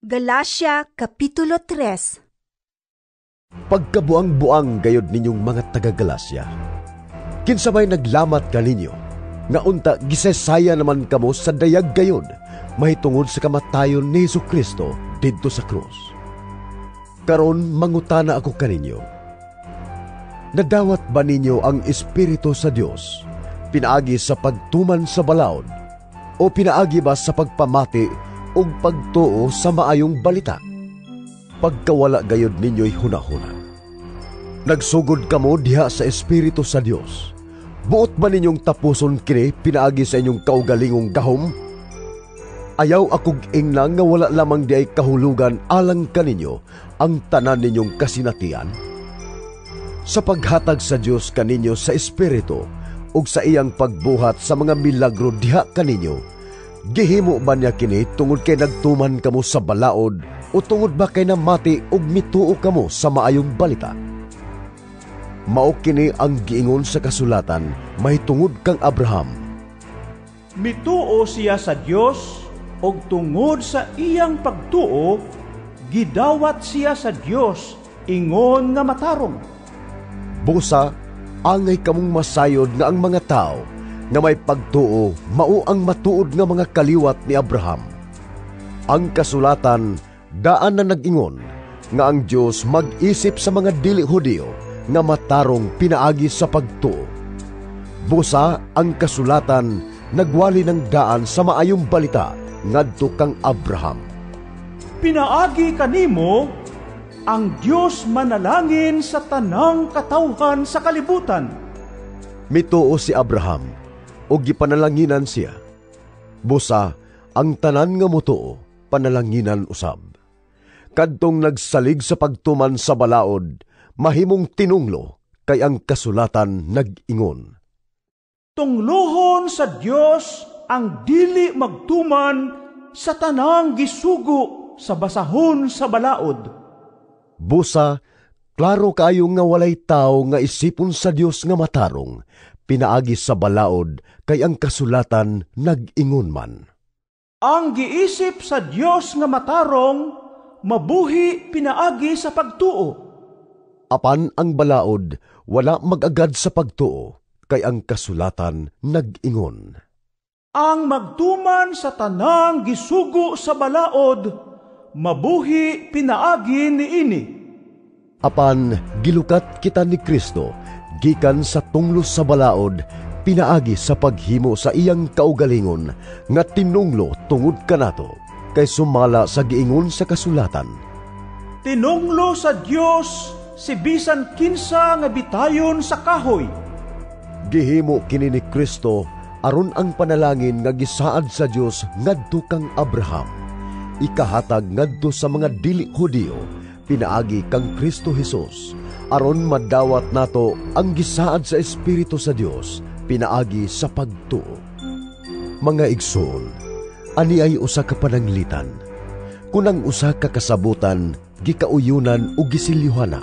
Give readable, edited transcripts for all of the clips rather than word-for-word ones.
Galacia Kapitulo 3. Pagkabuang-buang gayod ninyong mga taga-Galacia, kinsabay naglamat ka ninyo, nga unta gisesaya naman kamo sa dayag gayod, mahitungod sa kamatayon ni Jesucristo didto sa krus. Karon mangutana ako kaninyo, nadawat ba ninyo ang Espiritu sa Dios pinaagi sa pagtuman sa balaod, o pinaagi ba sa pagpamati ug pagtuo sa maayong balita? Pagkawala gayod ninyo'y hunahuna. Nagsugod kamo diha sa Espiritu sa Dios. Buot ba ninyong tapuson kini pinaagi sa inyong kaugalingong gahom? Ayaw akog ingnan nga wala lamang di ay kahulugan alang kaninyo ang tanan ninyong kasinatian. Sa paghatag sa Dios kaninyo sa Espiritu ug sa iyang pagbuhat sa mga milagro diha kaninyo, gihimo ba niya kini tungod kay nagtuman kamo sa balaod, o tungod ba kay namati ug mituo kamo sa maayong balita? Mao kini ang giingon sa kasulatan mahitungod kang Abraham. Mituo siya sa Dios, ug tungod sa iyang pagtuo, gidawat siya sa Dios, ingon nga matarong. Busa, angay kamong masayod nga ang mga tao nga may pagtuo mao ang matuod nga mga kaliwat ni Abraham. Ang kasulatan daan na nag-ingon nga ang Dios mag-isip sa mga dili Hudiyo nga matarong pinaagi sa pagtuo. Busa, ang kasulatan nagwali ng daan sa maayong balita ngadto kang Abraham. Pinaagi kanimo ang Dios manalangin sa tanang katawhan sa kalibutan. Mituo si Abraham o gipanalanginan siya. Busa, ang tanan nga mutuo, panalanginan usab. Kadtong nagsalig sa pagtuman sa balaod, mahimong tinunglo, kay ang kasulatan nag-ingon. Tunglohon sa Dios ang dili magtuman sa tanang gisugo sa basahon sa balaod. Busa, klaro kayo nga walay tao nga isipon sa Dios nga matarong, pinaagi sa balaod, kay ang kasulatan nag-ingon man. Ang giisip sa Dios nga matarong, mabuhi pinaagi sa pagtuo. Apan ang balaod, wala mag-agad sa pagtuo, kay ang kasulatan nag-ingon. Ang magtuman sa tanang gisugo sa balaod, mabuhi pinaagi niini. Apan gilukat kita ni Kristo, gikan sa tunglos sa balaod, pinaagi sa paghimo sa iyang kaugalingon, nga tinunglo tungod kanato, kay sumala sa giingon sa kasulatan. Tinunglo sa Dios si bisan kinsa nga bitayon sa kahoy. Gihimo kini ni Kristo aron ang panalangin nga gisaad sa Dios ngadto kang Abraham, ikahatag ngadto sa mga dili Hudiyo, pinaagi kang Kristo Jesus, aron madawat nato ang gisaad sa Espiritu sa Dios, pinaagi sa pagtuo. Mga igsoon, ani ay usa ka pananglitan. Kunang usa ka kasabutan, gikauyunan ug gisilyuhana,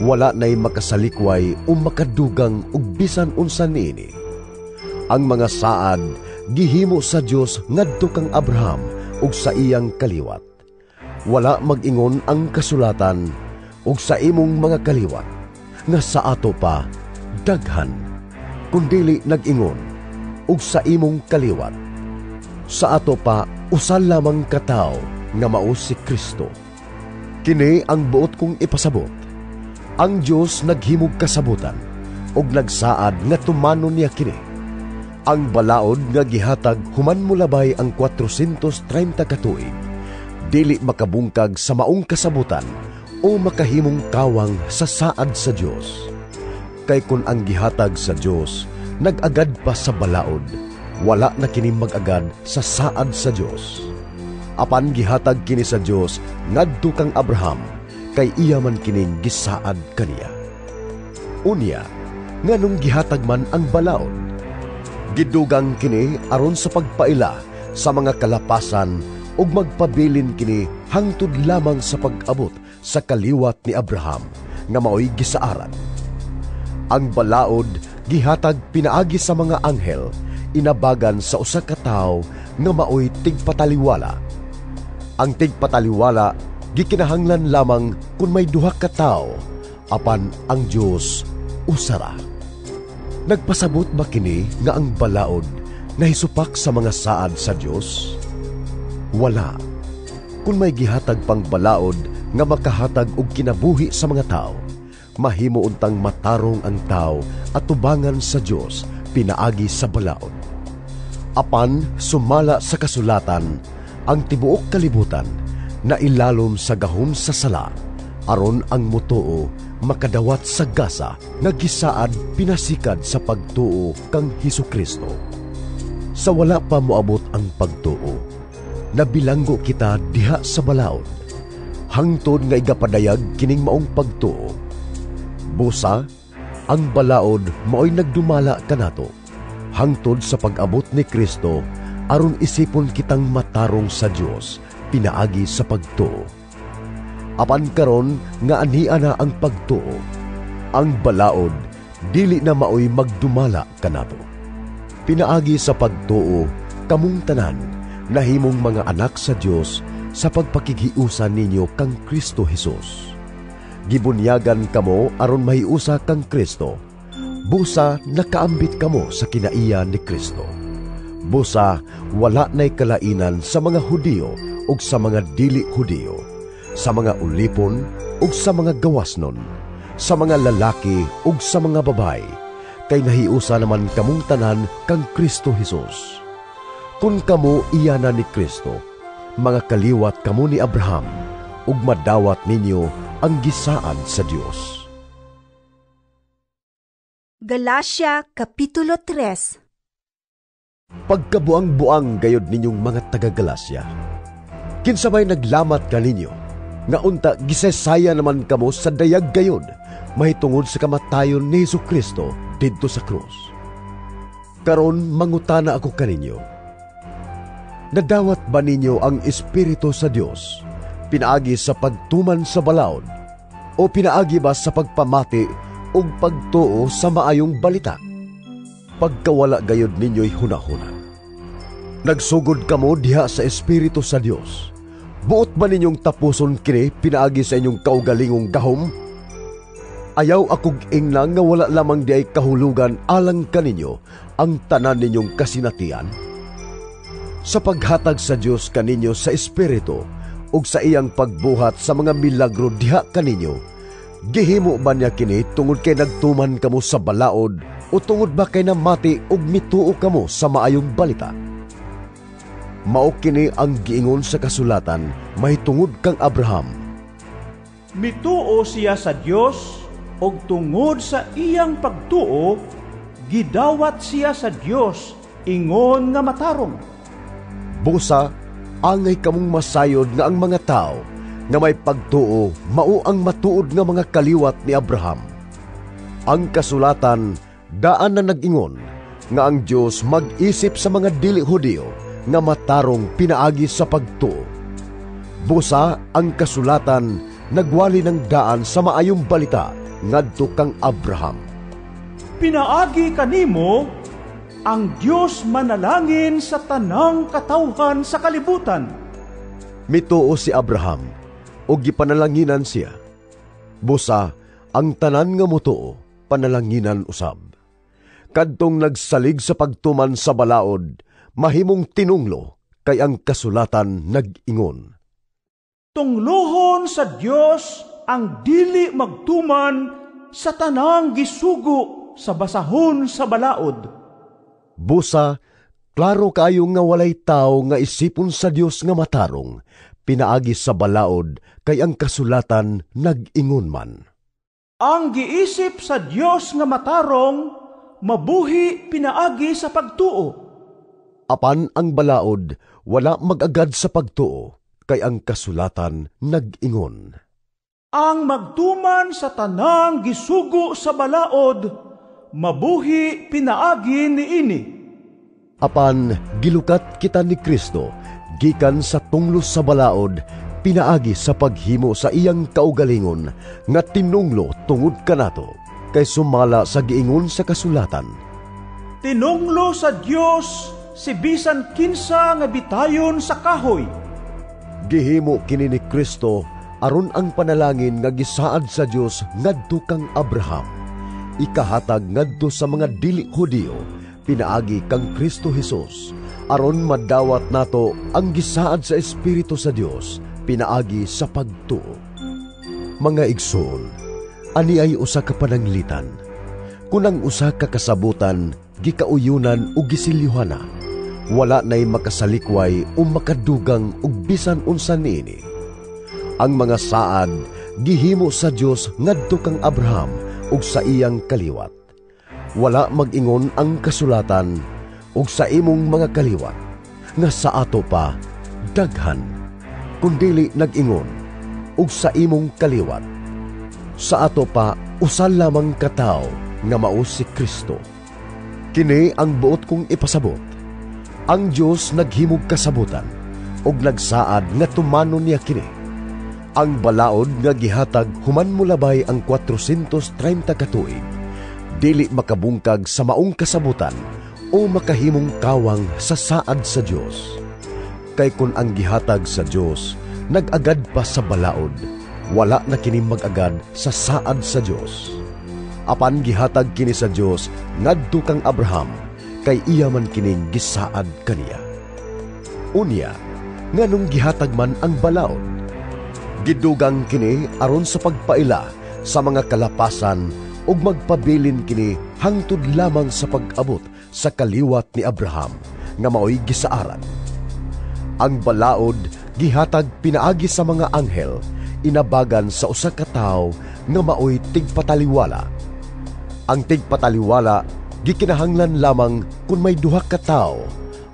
wala nay makasalikway o makadugang ug bisan unsa niini. Ang mga saad gihimo sa Dios ngadto kang Abraham ug sa iyang kaliwat. Wala mag-ingon ang kasulatan ug sa imong mga kaliwat nga sa ato pa daghan, kundili nag-ingon ug sa imong kaliwat. Sa ato pa usa lamang katao nga mao si Kristo. Kini ang buot kong ipasabot. Ang Dios naghimog kasabutan ug nagsaad nga tumanon niya kini. Ang balaod nga gihatag human mulabay ang 430 ka tuig, dili makabungkag sa maong kasabutan o makahimong kawang sa saad sa Dios. Kay kun ang gihatag sa Dios nag-agad pa sa balaod, wala na kini mag-agad sa saad sa Dios. Apan gihatag kini sa Dios ngadto kang Abraham, kay iya man kining gisaad kaniya. Unya, nganong gihatag man ang balaod? Gidugang kini aron sa pagpaila sa mga kalapasan ug magpabilin kini hangtod lamang sa pag-abot sa kaliwat ni Abraham nga maoy gisaaran. Ang balaod gihatag pinaagi sa mga anghel, inabagan sa usa ka tawo nga maoy tigpataliwala. Ang tigpataliwala gikinahanglan lamang kung may duha ka tao, apan ang Dios usara. Nagpasabot ba kini nga ang balaod nahisupak sa mga saad sa Dios? Wala. Kung may gihatag pang balaod nga makahatag og kinabuhi sa mga tao, mahimo untang matarong ang tao at tubangan sa Dios pinaagi sa balaod. Apan sumala sa kasulatan ang tibuok kalibutan na ilalom sa gahom sa sala, aron ang mutuo makadawat sa gasa nga gisaad pinasikad sa pagtuo kang Hesukristo. Sa wala pa moabot ang pagtuo, nabilanggo kita diha sa balaod, hangtod nga igapadayag kining maong pagtuo. Busa, ang balaod mao'y nagdumala kanato, hangtod sa pag-abot ni Kristo, aron isipon kitang matarong sa Dios pinaagi sa pagtuo. Apan karon nga ania na ang pagtuo, ang balaod dili na mao'y magdumala kanato. Pinaagi sa pagtuo, kamong tanan nahimong mga anak sa Dios sa pagpakigiusa ninyo kang Kristo Jesus. Gibunyagan kamo aron mahiusa kang Kristo. Busa nakaambit kamo sa kinaiya ni Kristo. Busa wala na'y kalainan sa mga Hudiyo ug sa mga dili Hudiyo, sa mga ulipon ug sa mga gawasnon, sa mga lalaki ug sa mga babay, kay nahiusa naman kamong tanan kang Kristo Jesus. Kung kamo iyana ni Kristo, mga kaliwat kamo ni Abraham, ug madawat ninyo ang gisaan sa Dios. Galacia Kapitulo 3. Pagkabuang-buang gayod ninyong mga taga-Galacia, kinsabay naglamat ka ninyo, nga unta gisesaya naman kamo sa dayag gayod, mahitungod sa kamatayon ni Hesukristo didto sa krus. Karon mangutana ako kaninyo, nadawat ba ninyo ang Espiritu sa Dios pinaagi sa pagtuman sa balaod, o pinaagi ba sa pagpamati o pagtuo sa maayong balita? Pagkawala gayod ninyo'y hunahuna. Nagsugod kamo diha sa Espiritu sa Dios. Buot ba ninyong tapuson kini pinaagi sa inyong kaugalingong gahom? Ayaw akog inglang nga wala lamang di ay kahulugan alang kaninyo ang tanan ninyong kasinatian. Sa paghatag sa Dios kaninyo sa Espiritu, ug sa iyang pagbuhat sa mga milagro diha kaninyo, gihimo ba niya kini tungod kay nagtuman kamo sa balaod o tungod ba kay namati ug mituo kamo sa maayong balita? Mao kini ang giingon sa kasulatan mahitungod kang Abraham. Mituo siya sa Dios ug tungod sa iyang pagtuo, gidawat siya sa Dios ingon nga matarong. Busa, angay kamong masayod nga ang mga tao nga may pagtuo mao ang matuod nga mga kaliwat ni Abraham. Ang kasulatan daan na nag-ingon nga ang Dios mag-isip sa mga dili Hudiyo nga matarong pinaagi sa pagtuo. Busa, ang kasulatan nagwali ng daan sa maayong balita ngadto kang Abraham. Pinaagi kanimo ang Dios manalangin sa tanang katawhan sa kalibutan. Mituo si Abraham, o gipanalanginan siya. Busa, ang tanan nga mutuo, panalanginan usab. Kadtong nagsalig sa pagtuman sa balaod, mahimong tinunglo, kay ang kasulatan nag-ingon. Tunglohon sa Dios ang dili magtuman sa tanang gisugo sa basahon sa balaod. Busa, klaro kayo nga walay tao nga isipon sa Dios nga matarong, pinaagi sa balaod, kay ang kasulatan nag-ingon man. Ang giisip sa Dios nga matarong, mabuhi pinaagi sa pagtuo. Apan ang balaod, wala mag-agad sa pagtuo, kay ang kasulatan nag-ingon. Ang magtuman sa tanang gisugo sa balaod, mabuhi pinaagi niini. Apan gilukat kita ni Kristo, gikan sa tunglos sa balaod, pinaagi sa paghimo sa iyang kaugalingon, nga tinunglo tungod kanato, kay sumala sa giingon sa kasulatan. Tinunglo sa Dios si bisan kinsa nga bitayon sa kahoy. Gihimo kini ni Kristo aron ang panalangin nga gisaad sa Dios ngadto kang Abraham. Ikahatag ngadto sa mga dili Hudiyo pinaagi kang Kristo Hesus aron madawat nato ang gisaad sa Espiritu sa Dios pinaagi sa pagtuo. Mga igsoon, ani ay usa ka pananglitan. Kunang usa ka kasabutan, gikauyunan ug gisilyuhana, wala na'y makasalikway o makadugang ug bisan unsa niini. Ang mga saad gihimo sa Dios ngadto kang Abraham ug sa iyang kaliwat. Wala mag-ingon ang kasulatan ug sa imong mga kaliwat nga sa ato pa daghan, kundili nag-ingon ug sa imong kaliwat. Sa ato pa usa lamang katawo nga mao si Kristo. Kini ang buot kong ipasabot. Ang Dios naghimog kasabutan ug nagsaad nga tumanon niya kini. Ang balaod nga gihatag human mulabay ang 430 ka tuig, dili makabungkag sa maong kasabutan o makahimong kawang sa saad sa Dios. Kay kun ang gihatag sa Dios nag-agad pa sa balaod, wala na kini mag-agad sa saad sa Dios. Apan gihatag kini sa Dios ngadto kang Abraham, kay iya man kining gisaad kaniya. Unya, nganong gihatag man ang balaod? Gidugang kini aron sa pagpaila sa mga kalapasan ug magpabilin kini hangtod lamang sa pag-abot sa kaliwat ni Abraham nga maoy gisaaran. Ang balaod gihatag pinaagi sa mga anghel, inabagan sa usa ka tawo nga maoy tigpataliwala. Ang tigpataliwala gikinahanglan lamang kung may duha ka tawo,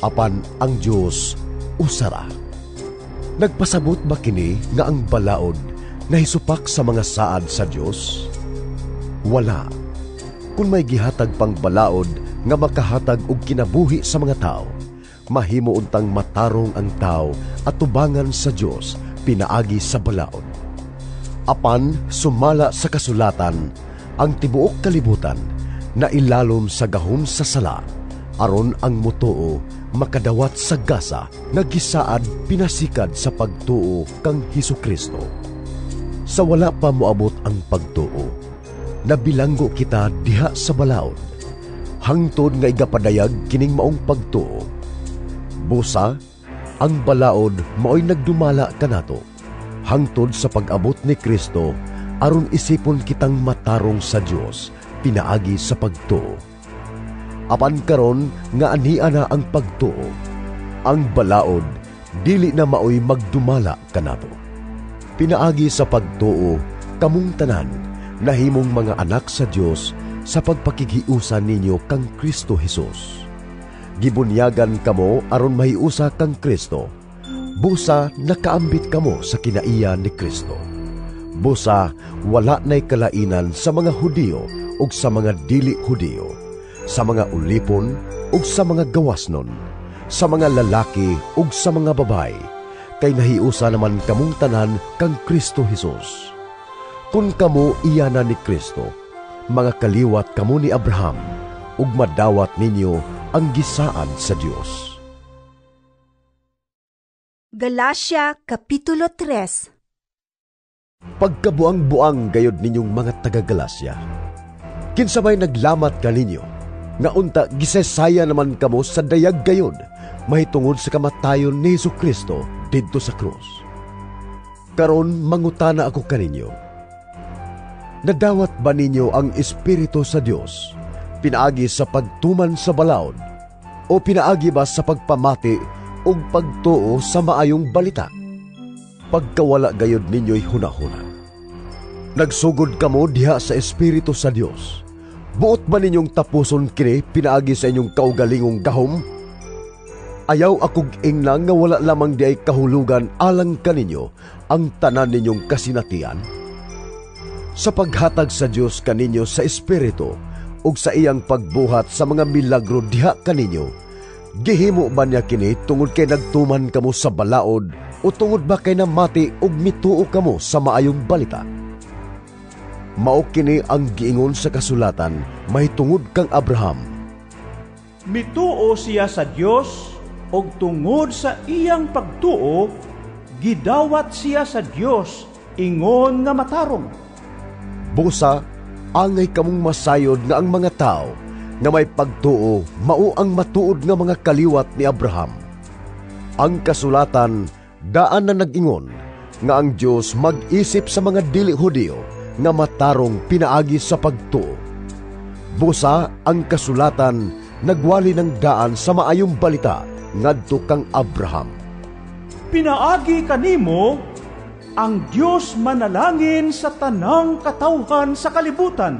apan ang Dios usara. Nagpasabot ba kini nga ang balaod nahisupak sa mga saad sa Dios? Wala. Kung may gihatag pang balaod nga makahatag og kinabuhi sa mga tao, mahimo untang matarong ang tao at tubangan sa Dios pinaagi sa balaod. Apan sumala sa kasulatan, ang tibuok kalibutan na ilalom sa gahom sa sala, aron ang mutuo makadawat sa gasa nga gisaad pinasikad sa pagtuo kang Hesukristo. Sa wala pa moabot ang pagtuo, nabilanggo kita diha sa balaod, hangtod nga igapadayag kining maong pagtuo. Busa, ang balaod maoy nagdumala kanato, hangtod sa pag-abot ni Kristo, aron isipon kitang matarong sa Dios pinaagi sa pagtuo. Apan karon nga ania na ang pagtuo, ang balaod dili na maoy magdumala kanato. Pinaagi sa pagtuo, kamong tanan nahimong mga anak sa Dios sa pagpakigiusa ninyo kang Kristo Hesus. Gibunyagan kamo aron mahiusa kang Kristo. Busa nakaambit kamo sa kinaiya ni Kristo. Busa wala na'y kalainan sa mga Hudiyo ug sa mga dili Hudiyo, sa mga ulipon ug sa mga gawasnon, sa mga lalaki ug sa mga babay, kay nahiusa naman kamong tanan kang Kristo Hesus. Kung kamo iyana ni Kristo, mga kaliwat kamo ni Abraham, ug madawat ninyo ang gisaad sa Dios. Galacia Kapitulo 3. Pagkabuang-buang gayod ninyong mga taga-Galacia, kinsabay naglamat ka ninyo, nga unta gisesaya naman kamo sa dayag gayod, mahitungod sa kamatayon ni Hesukristo didto sa krus. Karon mangutana ako kaninyo, nadawat ba ninyo ang Espiritu sa Dios pinaagi sa pagtuman sa balaod, o pinaagi ba sa pagpamati o pagtuo sa maayong balita? Pagkawala gayod ninyo'y hunahuna. Nagsugod kamo diha sa Espiritu sa Dios. Buot ba ninyong tapuson kini pinaagi sa inyong kaugalingong gahom? Ayaw akog inglang nga wala lamang di ay kahulugan alang kaninyo ang tanan ninyong kasinatian. Sa paghatag sa Dios kaninyo sa Espiritu ug sa iyang pagbuhat sa mga milagro diha kaninyo, gihimo ba niya kini tungod kay nagtuman kamo sa balaod o tungod ba kay namati ug mituo kamo sa maayong balita? Mao kini ang giingon sa kasulatan mahitungod kang Abraham. Mituo siya sa Dios ug tungod sa iyang pagtuo gidawat siya sa Dios ingon nga matarong. Busa, angay kamong masayod nga ang mga tao na may pagtuo mao ang matuod nga mga kaliwat ni Abraham. Ang kasulatan daan na nag-ingon nga ang Dios mag-isip sa mga dili Hudiyo nga matarong pinaagi sa pagtuo. Busa, ang kasulatan nagwali ng daan sa maayong balita ngadto kang Abraham. Pinaagi kanimo ang Dios manalangin sa tanang katawhan sa kalibutan.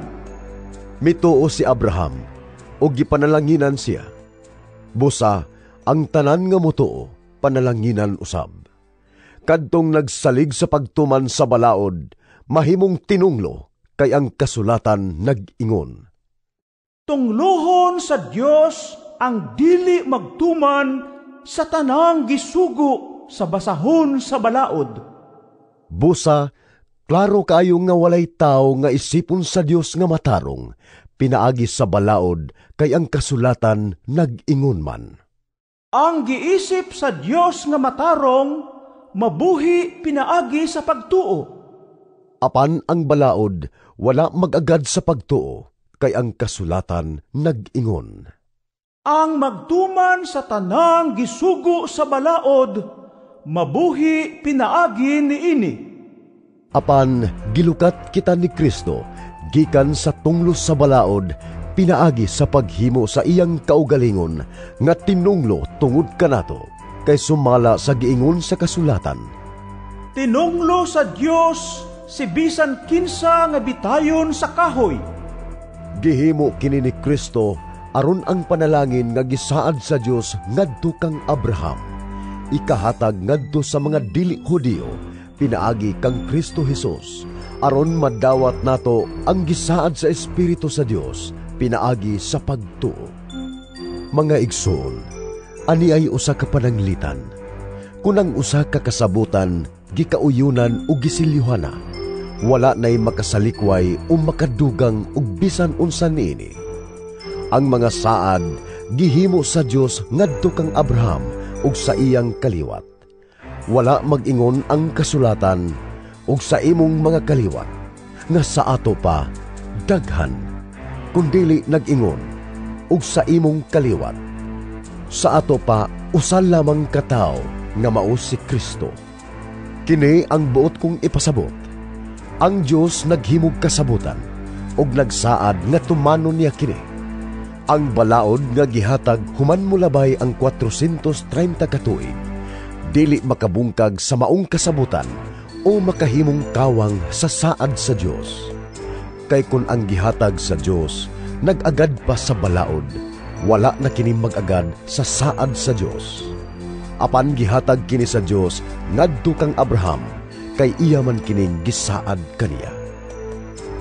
Mituo si Abraham o gipanalanginan siya. Busa, ang tanan nga mutuo panalanginan usab. Kadtong nagsalig sa pagtuman sa balaod, mahimong tinunglo kay ang kasulatan nag-ingon. Tunglohon sa Dios ang dili magtuman sa tanang gisugo sa basahon sa balaod. Busa, klaro kayo nga walay tao nga isipon sa Dios nga matarong, pinaagi sa balaod kay ang kasulatan nag-ingon man. Ang giisip sa Dios nga matarong, mabuhi pinaagi sa pagtuo. Apan ang balaod, wala mag-agad sa pagtuo, kay ang kasulatan nag-ingon. Ang magtuman sa tanang gisugo sa balaod, mabuhi pinaagi niini. Apan gilukat kita ni Kristo, gikan sa tunglos sa balaod, pinaagi sa paghimo sa iyang kaugalingon, nga tinunglo tungod kanato, kay sumala sa giingon sa kasulatan. Tinunglo sa Dios si bisan kinsa nga bitayon sa kahoy. Gihimo kini ni Kristo aron ang panalangin nga gisaad sa Dios ngadto kang Abraham. Ikahatag ngadto sa mga dili Hudiyo, pinaagi kang Kristo Jesus, aron madawat nato ang gisaad sa Espiritu sa Dios, pinaagi sa pagtuo. Mga igsoon, ani ay usa ka pananglitan. Kunang usa ka kasabutan, gikauyunan ug gisilyuhana, wala na'y makasalikway o makadugang ug bisan unsa niini. Ang mga saad gihimo sa Dios ngadto kang Abraham ug sa iyang kaliwat. Wala mag-ingon ang kasulatan ug sa imong mga kaliwat nga sa ato pa daghan, kundili nag-ingon ug sa imong kaliwat. Sa ato pa usa lamang katao nga mao si Kristo. Kini ang buot kong ipasabot. Ang Dios naghimog kasabutan ug nagsaad nga tumanon niya kini. Ang balaod nga gihatag human mulabay ang 430 ka tuig, dili makabungkag sa maong kasabutan o makahimong kawang sa saad sa Dios. Kay kun ang gihatag sa Dios nag-agad pa sa balaod, wala na kini mag-agad sa saad sa Dios. Apan gihatag kini sa Dios ngadto kang Abraham, kay iya man kining gisaad kaniya.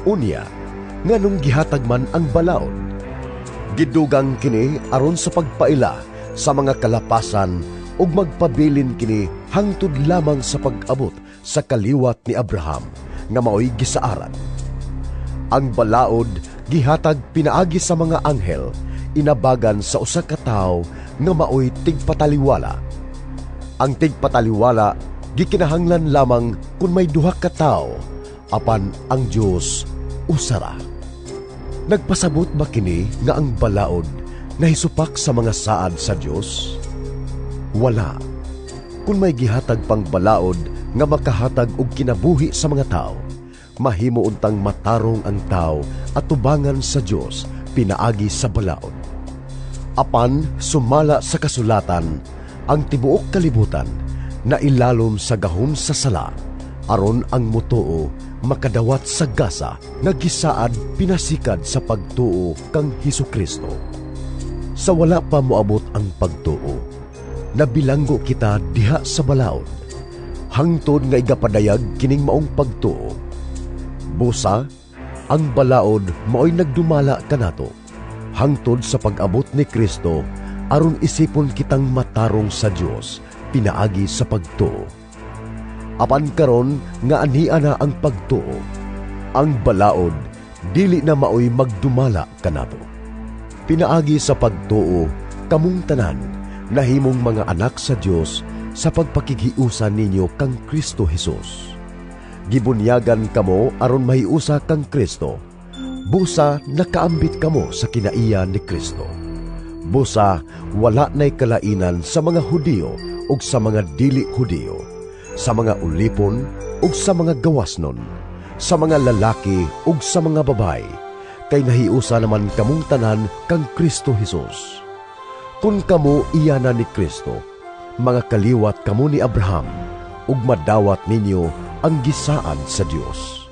Unya, nganong gihatag man ang balaod? Gidugang kini aron sa pagpaila sa mga kalapasan ug magpabilin kini hangtod lamang sa pag-abot sa kaliwat ni Abraham nga maoy gisaaran. Ang balaod gihatag pinaagi sa mga anghel, inabagan sa usa ka tawo nga maoy tigpataliwala. Ang tigpataliwala gikinahanglan lamang kung may duha ka tawo, apan ang Dios usara. Nagpasabot ba kini nga ang balaod nahisupak sa mga saad sa Dios? Wala. Kung may gihatag pang balaod nga makahatag og kinabuhi sa mga tao, mahimo untang matarong ang tao at tubangan sa Dios pinaagi sa balaod. Apan sumala sa kasulatan, ang tibuok kalibutan na ilalom sa gahom sa sala, aron ang mutuo makadawat sa gasa nga gisaad pinasikad sa pagtuo kang Hesukristo. Sa wala pa moabot ang pagtuo, nabilanggo kita diha sa balaod, hangtod nga igapadayag kining maong pagtuo. Busa, ang balaod maoy nagdumala kanato, hangtod sa pag-abot ni Kristo, aron isipon kitang matarong sa Dios pinaagi sa pagtuo. Apan karon nga ania na ang pagtuo, ang balaod dili na maoy magdumala kanato. Pinaagi sa pagtuo, kamong tanan nahimong mga anak sa Dios sa pagpakigiusa ninyo kang Kristo Jesus. Gibunyagan kamo aron mahiusa kang Kristo. Busa nakaambit kamo sa kinaiya ni Kristo. Busa wala na'y kalainan sa mga Hudiyo ug sa mga dili Hudiyo, sa mga ulipon ug sa mga gawasnon, sa mga lalaki ug sa mga babay, kay nahiusa naman kamong tanan kang Kristo Jesus. Kung kamo iyana ni Kristo, mga kaliwat kamo ni Abraham, ug madawat ninyo ang gisaan sa Dios.